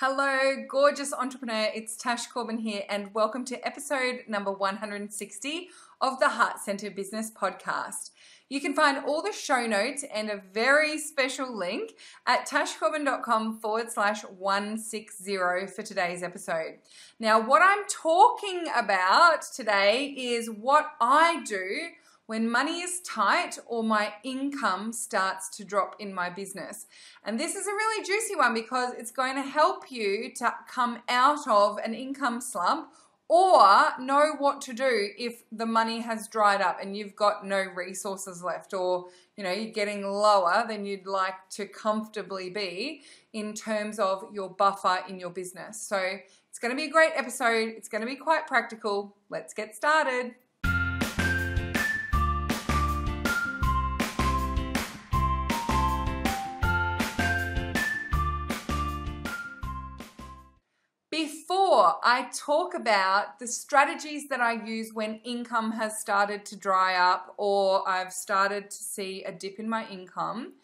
Hello, gorgeous entrepreneur. It's Tash Corbin here, and welcome to episode number 160 of the Heart Centered Business Podcast. You can find all the show notes and a very special link at tashcorbin.com/160 for today's episode. Now, what I'm talking about today is what I do when money is tight or my income starts to drop in my business. And this is a really juicy one because it's going to help you to come out of an income slump or know what to do if the money has dried up and you've got no resources left, or you're getting lower than you'd like to comfortably be in terms of your buffer in your business. So it's going to be a great episode. It's going to be quite practical. Let's get started. Before I talk about the strategies that I use when income has started to dry up or I've started to see a dip in my income,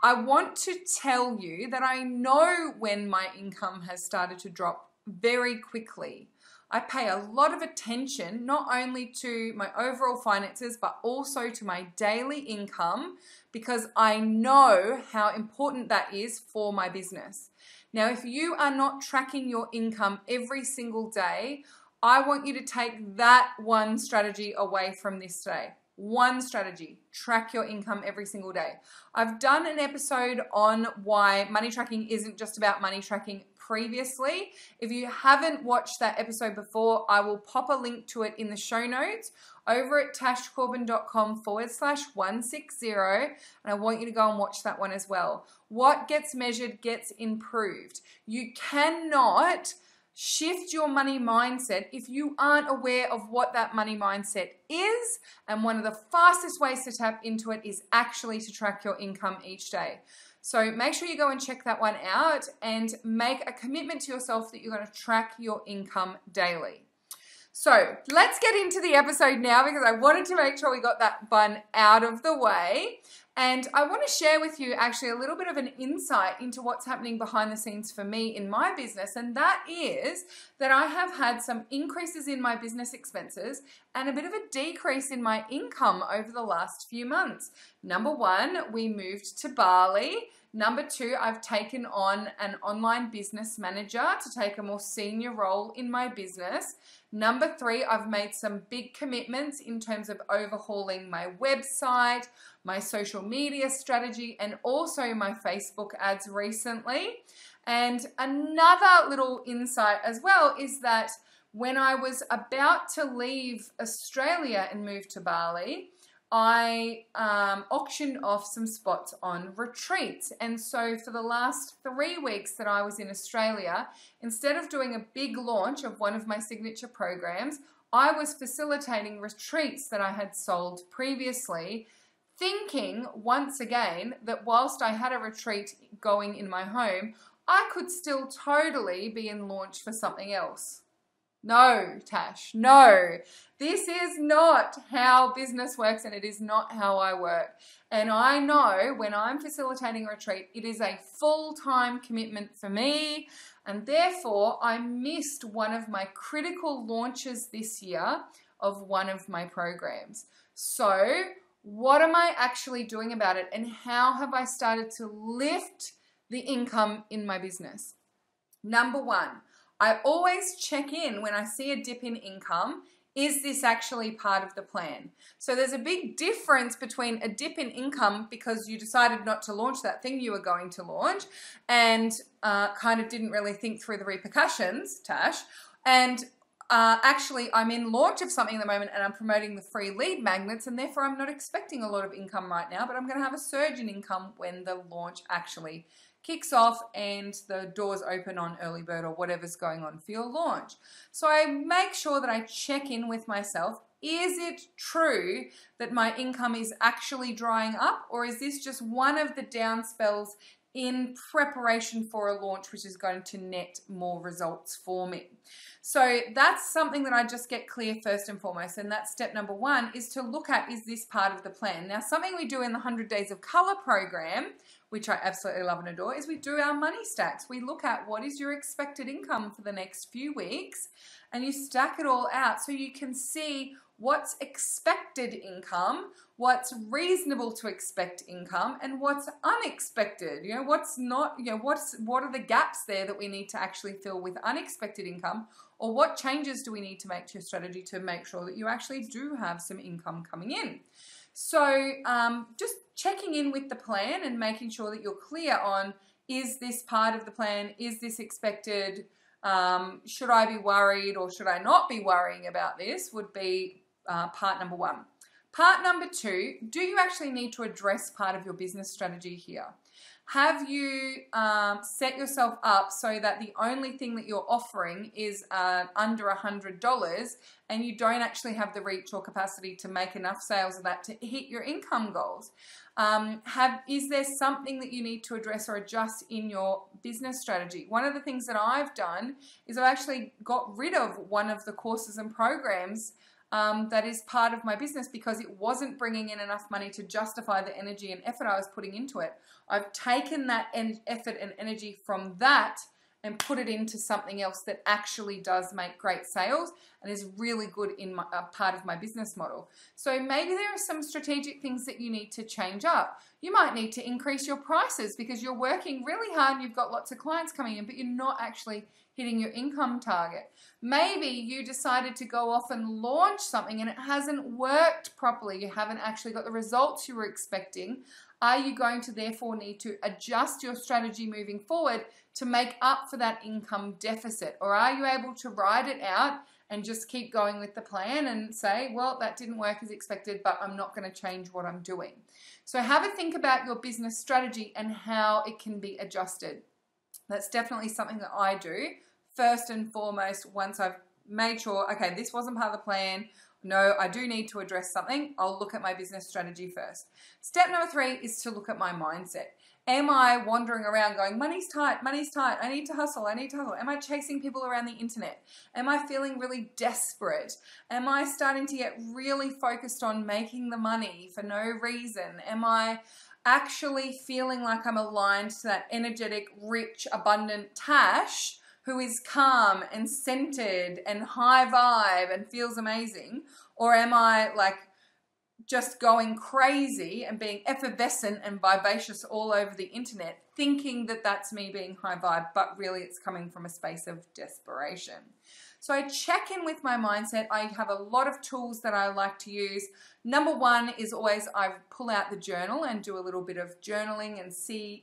I want to tell you that I know when my income has started to drop very quickly. I pay a lot of attention not only to my overall finances but also to my daily income because I know how important that is for my business. Now, if you are not tracking your income every single day, I want you to take that one strategy away from this today. One strategy, track your income every single day. I've done an episode on why money tracking isn't just about money tracking previously. If you haven't watched that episode before, I will pop a link to it in the show notes over at tashcorbin.com/160, and I want you to go and watch that one as well. What gets measured gets improved. You cannot shift your money mindset if you aren't aware of what that money mindset is, and one of the fastest ways to tap into it is actually to track your income each day. So make sure you go and check that one out and make a commitment to yourself that you're going to track your income daily. So let's get into the episode now because I wanted to make sure we got that one out of the way. And I want to share with you actually a little bit of an insight into what's happening behind the scenes for me in my business. And that is that I have had some increases in my business expenses and a bit of a decrease in my income over the last few months. Number one, we moved to Bali. Number two, I've taken on an online business manager to take a more senior role in my business. Number three, I've made some big commitments in terms of overhauling my website, my social media strategy, and also my Facebook ads recently. And another little insight as well is that when I was about to leave Australia and move to Bali, I auctioned off some spots on retreats. And so for the last 3 weeks that I was in Australia, instead of doing a big launch of one of my signature programs, I was facilitating retreats that I had sold previously, thinking once again that whilst I had a retreat going in my home, I could still totally be in launch for something else. No, Tash, no. This is not how business works, and it is not how I work. And I know when I'm facilitating a retreat, it is a full-time commitment for me, and therefore I missed one of my critical launches this year of one of my programs. So what am I actually doing about it, and how have I started to lift the income in my business? Number one, I always check in when I see a dip in income. Is this actually part of the plan? So there's a big difference between a dip in income because you decided not to launch that thing you were going to launch and kind of didn't really think through the repercussions, Tash, and actually I'm in launch of something at the moment and I'm promoting the free lead magnets, and therefore I'm not expecting a lot of income right now, but I'm going to have a surge in income when the launch actually kicks off and the doors open on early bird or whatever's going on for your launch. So I make sure that I check in with myself. Is it true that my income is actually drying up, or is this just one of the down spells in preparation for a launch which is going to net more results for me? So that's something that I just get clear first and foremost, and that's step number one, is to look at, is this part of the plan? Now, something we do in the 100 Days of Color program, which I absolutely love and adore, is we do our money stacks. We look at what is your expected income for the next few weeks, and you stack it all out so you can see what's expected income, what's reasonable to expect income, and what's unexpected. What's not, what are the gaps there that we need to actually fill with unexpected income, or what changes do we need to make to your strategy to make sure that you actually do have some income coming in. So just checking in with the plan and making sure that you're clear on, is this part of the plan? Is this expected? Should I be worried or should I not be worrying about this would be part number one. Part number two, do you actually need to address part of your business strategy here? Have you set yourself up so that the only thing that you're offering is under $100 and you don't actually have the reach or capacity to make enough sales of that to hit your income goals? Is there something that you need to address or adjust in your business strategy? One of the things that I've done is I've actually got rid of one of the courses and programs that is part of my business because it wasn't bringing in enough money to justify the energy and effort I was putting into it. I've taken that effort and energy from that and put it into something else that actually does make great sales and is really good in part of my business model. So maybe there are some strategic things that you need to change up. You might need to increase your prices because you're working really hard and you've got lots of clients coming in, but you're not actually hitting your income target. Maybe you decided to go off and launch something and it hasn't worked properly. You haven't actually got the results you were expecting. Are you going to therefore need to adjust your strategy moving forward to make up for that income deficit? Or are you able to ride it out and just keep going with the plan and say, well, that didn't work as expected, but I'm not going to change what I'm doing? So have a think about your business strategy and how it can be adjusted. That's definitely something that I do. First and foremost, once I've made sure, okay, this wasn't part of the plan, no, I do need to address something, I'll look at my business strategy first. Step number 3 is to look at my mindset. Am I wandering around going, money's tight, I need to hustle. Am I chasing people around the internet? Am I feeling really desperate? Am I starting to get really focused on making the money for no reason? Am I actually feeling like I'm aligned to that energetic, rich, abundant Tash who is calm and centered and high vibe and feels amazing? Or am I like just going crazy and being effervescent and vivacious all over the internet, thinking that that's me being high vibe, but really it's coming from a space of desperation? So I check in with my mindset. I have a lot of tools that I like to use. Number 1 is always I pull out the journal and do a little bit of journaling and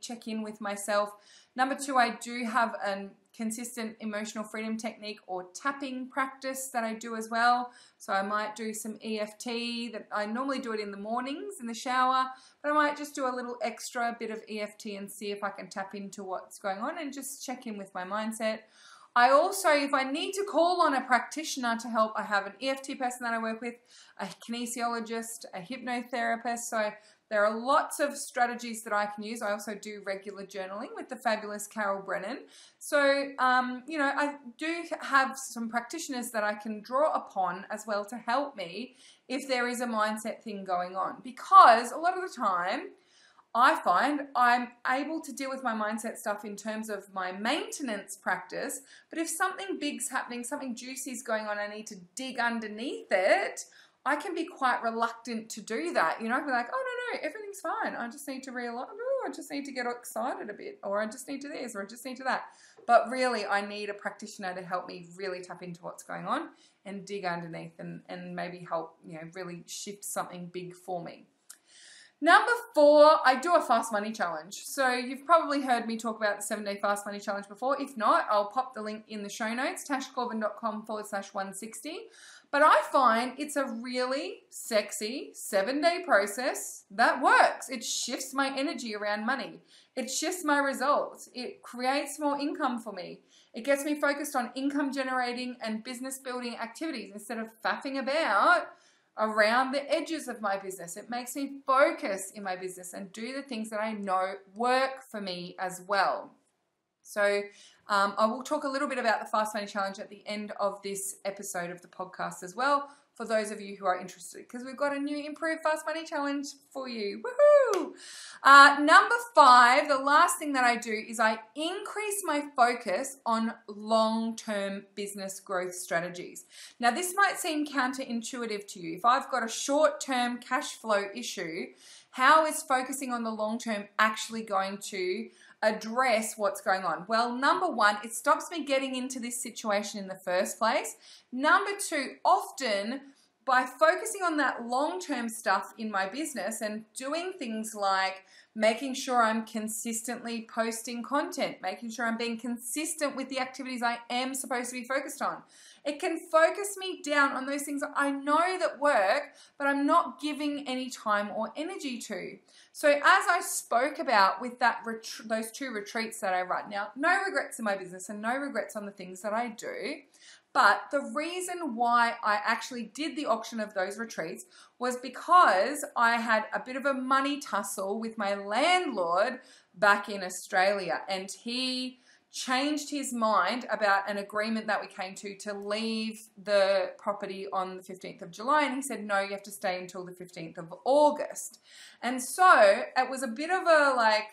check in with myself. Number 2, I do have a consistent emotional freedom technique or tapping practice that I do as well. So I might do some EFT. That I normally do it in the mornings in the shower, but I might just do a little extra bit of EFT and see if I can tap into what's going on and just check in with my mindset. I also, if I need to call on a practitioner to help, I have an EFT person that I work with, a kinesiologist, a hypnotherapist. So there are lots of strategies that I can use. I also do regular journaling with the fabulous Carol Brennan. So, I do have some practitioners that I can draw upon as well to help me if there is a mindset thing going on. Because a lot of the time, I find I'm able to deal with my mindset stuff in terms of my maintenance practice, but if something big's happening, something juicy's going on, I need to dig underneath it, I can be quite reluctant to do that. I can be like, oh, no, everything's fine. I just need to realize, I just need to get excited a bit, or I just need to this, or I just need to that. But really, I need a practitioner to help me really tap into what's going on and dig underneath and maybe help, really shift something big for me. Number 4, I do a fast money challenge. So you've probably heard me talk about the 7-day fast money challenge before. If not, I'll pop the link in the show notes, tashcorbin.com/160. But I find it's a really sexy 7-day process that works. It shifts my energy around money. It shifts my results. It creates more income for me. It gets me focused on income generating and business building activities instead of faffing about around the edges of my business. It makes me focus in my business and do the things that I know work for me as well. So I will talk a little bit about the Fast Money Challenge at the end of this episode of the podcast as well. for those of you who are interested, because we've got a new Improve Fast Money Challenge for you. Woohoo! Number 5, the last thing that I do is I increase my focus on long-term business growth strategies. Now, this might seem counterintuitive to you. If I've got a short-term cash flow issue, how is focusing on the long-term actually going to address what's going on? Well, number 1, it stops me getting into this situation in the first place. Number 2, often by focusing on that long-term stuff in my business and doing things like making sure I'm consistently posting content, making sure I'm being consistent with the activities I am supposed to be focused on, it can focus me down on those things that I know that work, but I'm not giving any time or energy to. So as I spoke about with that those 2 retreats that I run, now no regrets in my business and no regrets on the things that I do, but the reason why I actually did the auction of those retreats was because I had a bit of a money tussle with my landlord back in Australia, and he changed his mind about an agreement that we came to leave the property on the 15th of July. And he said, no, you have to stay until the 15th of August. And so it was a bit of a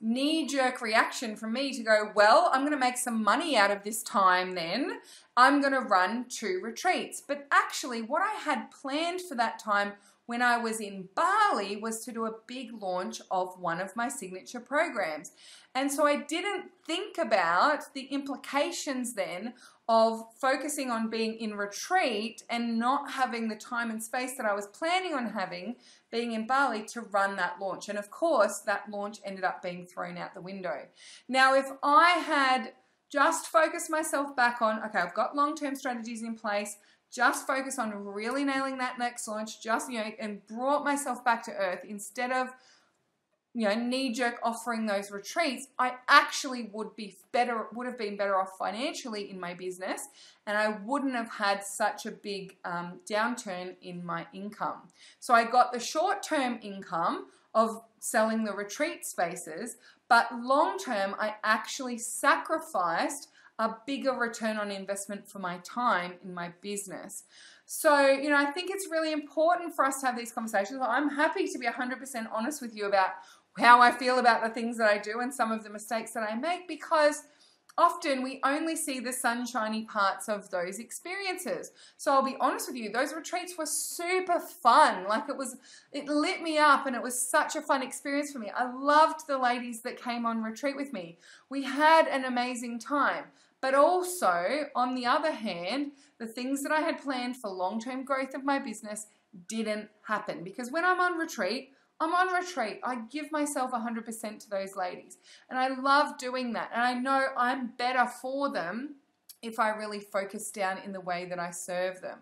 knee-jerk reaction from me to go, well, I'm going to make some money out of this time then. I'm going to run 2 retreats. But actually what I had planned for that time when I was in Bali was to do a big launch of one of my signature programs. And so I didn't think about the implications then of focusing on being in retreat and not having the time and space that I was planning on having being in Bali to run that launch. And of course, that launch ended up being thrown out the window. Now, if I had just focused myself back on, okay, I've got long-term strategies in place, just focus on really nailing that next launch, just, and brought myself back to earth instead of, knee-jerk offering those retreats, I actually would have been better off financially in my business, and I wouldn't have had such a big downturn in my income. So I got the short-term income of selling the retreat spaces, but long-term, I actually sacrificed a bigger return on investment for my time in my business. So, I think it's really important for us to have these conversations. I'm happy to be 100% honest with you about how I feel about the things that I do and some of the mistakes that I make, because often we only see the sunshiny parts of those experiences. So I'll be honest with you, those retreats were super fun. It lit me up and it was such a fun experience for me. I loved the ladies that came on retreat with me. We had an amazing time. But also, on the other hand, the things that I had planned for long-term growth of my business didn't happen, because when I'm on retreat, I give myself 100% to those ladies. And I love doing that. And I know I'm better for them if I really focus down in the way that I serve them.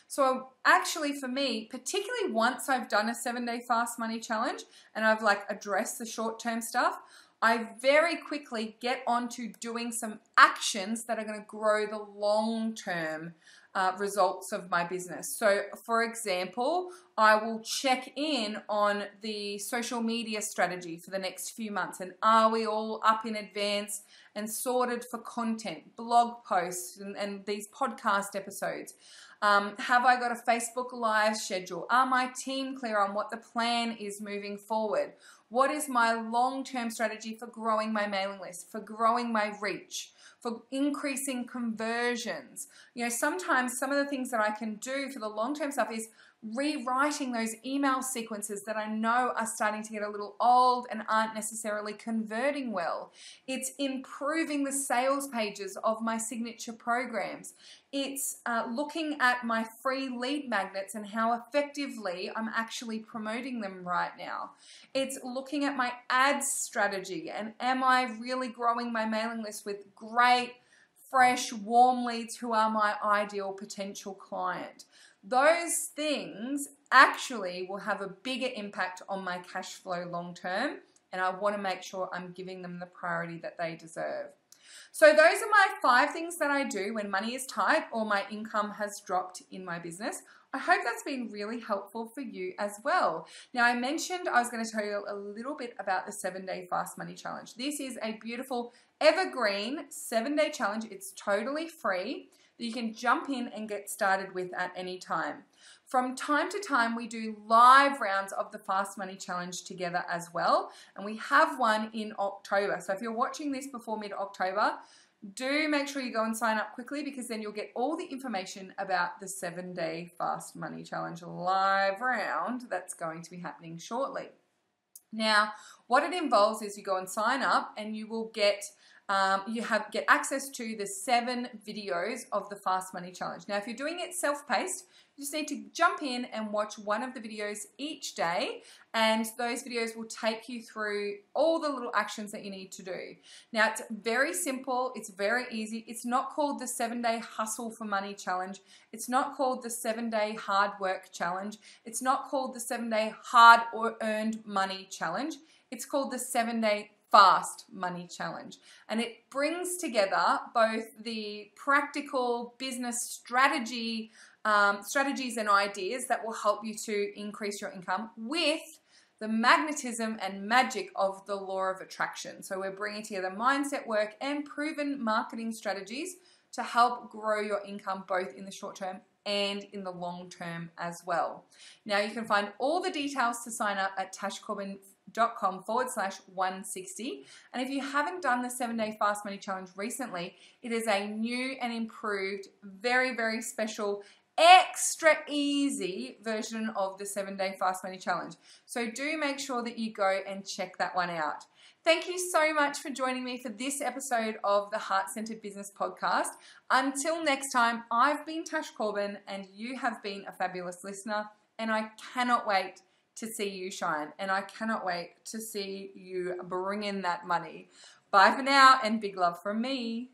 So actually for me, particularly once I've done a 7-day fast money challenge and I've addressed the short-term stuff, I very quickly get onto doing some actions that are going to grow the long-term results of my business. So for example, I will check in on the social media strategy for the next few months, and are we all up in advance and sorted for content, blog posts and these podcast episodes? Have I got a Facebook Live schedule? Are my team clear on what the plan is moving forward? What is my long-term strategy for growing my mailing list, for growing my reach, for increasing conversions? Sometimes some of the things that I can do for the long-term stuff is rewriting those email sequences that I know are starting to get a little old and aren't necessarily converting well. It's improving the sales pages of my signature programs. It's looking at my free lead magnets and how effectively I'm actually promoting them right now. It's looking at my ads strategy and am I really growing my mailing list with great, fresh, warm leads who are my ideal potential client. Those things actually will have a bigger impact on my cash flow long term, and I want to make sure I'm giving them the priority that they deserve. So those are my 5 things that I do when money is tight or my income has dropped in my business. I hope that's been really helpful for you as well. Now, I mentioned I was going to tell you a little bit about the 7-day fast money challenge. This is a beautiful evergreen 7-day challenge. It's totally free. that you can jump in and get started with at any time. From time to time, we do live rounds of the Fast Money Challenge together as well, and we have one in October. So if you're watching this before mid-October, do make sure you go and sign up quickly, because then you'll get all the information about the 7-day Fast Money Challenge live round that's going to be happening shortly. Now, what it involves is you go and sign up, and you will get get access to the 7 videos of the Fast Money Challenge. Now, if you're doing it self-paced, you just need to jump in and watch one of the videos each day, and those videos will take you through all the little actions that you need to do. Now, it's very simple. It's very easy. It's not called the 7-day Hustle for Money Challenge. It's not called the 7-day Hard Work Challenge. It's not called the 7-day Hard or Earned Money Challenge. It's called the 7-day Fast Money Challenge, and it brings together both the practical business strategies and ideas that will help you to increase your income with the magnetism and magic of the law of attraction. So we're bringing together mindset work and proven marketing strategies to help grow your income both in the short term and in the long term as well. Now, you can find all the details to sign up at tashcorbin.com/160. And if you haven't done the 7-day Fast Money Challenge recently, it is a new and improved, very, very special, extra easy version of the 7-day Fast Money Challenge. So do make sure that you go and check that one out. Thank you so much for joining me for this episode of the Heart Centered Business Podcast. Until next time, I've been Tash Corbin, and you have been a fabulous listener, and I cannot wait to see you shine, and I cannot wait to see you bring in that money. Bye for now, and big love from me.